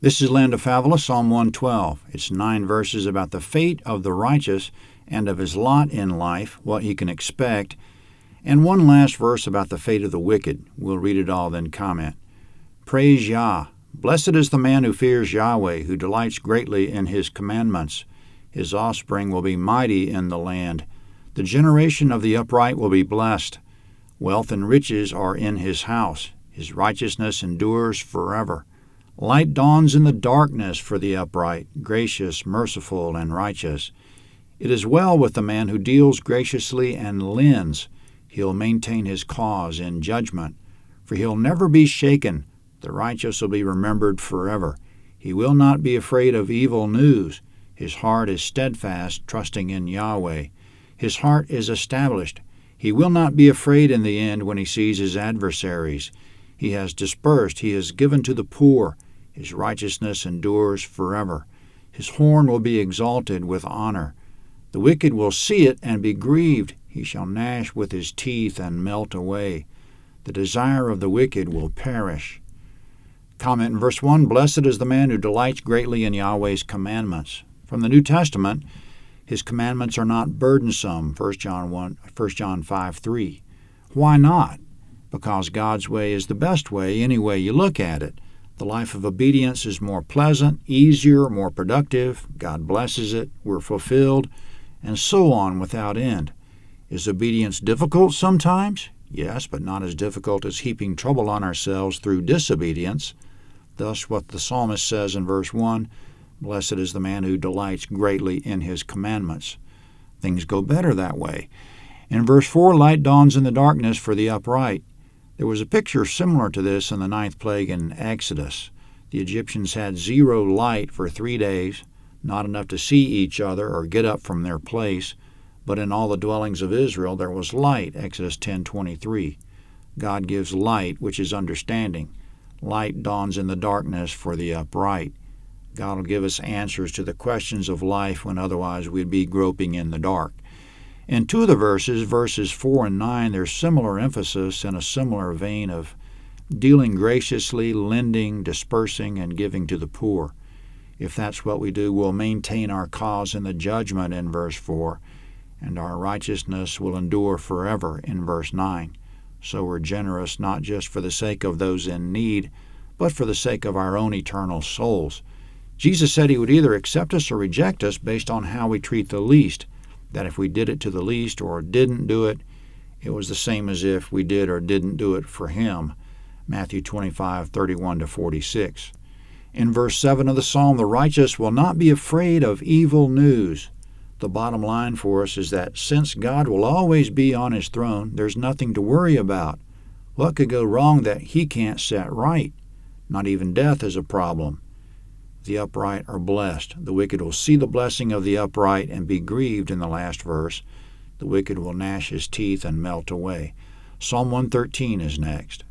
This is Linda Favela, Psalm 112. It's 9 verses about the fate of the righteous and of his lot in life, what he can expect, and one last verse about the fate of the wicked. We'll read it all, then comment. Praise Yah. Blessed is the man who fears Yahweh, who delights greatly in his commandments. His offspring will be mighty in the land. The generation of the upright will be blessed. Wealth and riches are in his house. His righteousness endures forever. Light dawns in the darkness for the upright, gracious, merciful, and righteous. It is well with the man who deals graciously and lends. He'll maintain his cause in judgment, for he'll never be shaken. The righteous will be remembered forever. He will not be afraid of evil news. His heart is steadfast, trusting in Yahweh. His heart is established. He will not be afraid in the end when he sees his adversaries. He has dispersed, he has given to the poor. His righteousness endures forever. His horn will be exalted with honor. The wicked will see it and be grieved. He shall gnash with his teeth and melt away. The desire of the wicked will perish. Comment in verse 1, Blessed is the man who delights greatly in Yahweh's commandments. From the New Testament, his commandments are not burdensome, 1 John 5:3. Why not? Because God's way is the best way, any way you look at it. The life of obedience is more pleasant, easier, more productive. God blesses it, we're fulfilled, and so on without end. Is obedience difficult sometimes? Yes, but not as difficult as heaping trouble on ourselves through disobedience. Thus what the psalmist says in verse 1, Blessed is the man who delights greatly in his commandments. Things go better that way. In verse 4, light dawns in the darkness for the upright. There was a picture similar to this in the 9th plague in Exodus. The Egyptians had 0 light for 3 days, not enough to see each other or get up from their place, but in all the dwellings of Israel there was light, Exodus 10:23. God gives light, which is understanding. Light dawns in the darkness for the upright. God will give us answers to the questions of life when otherwise we'd be groping in the dark. In 2 of the verses 4 and 9, there's similar emphasis in a similar vein of dealing graciously, lending, dispersing, and giving to the poor. If that's what we do, we'll maintain our cause in the judgment in verse 4, and our righteousness will endure forever in verse 9. So we're generous not just for the sake of those in need, but for the sake of our own eternal souls. Jesus said he would either accept us or reject us based on how we treat the least, that if we did it to the least or didn't do it, it was the same as if we did or didn't do it for him. Matthew 25:31-46. In verse 7 of the psalm, the righteous will not be afraid of evil news. The bottom line for us is that since God will always be on his throne, there's nothing to worry about. What could go wrong that he can't set right? Not even death is a problem. The upright are blessed. The wicked will see the blessing of the upright and be grieved in the last verse. The wicked will gnash his teeth and melt away. Psalm 113 is next.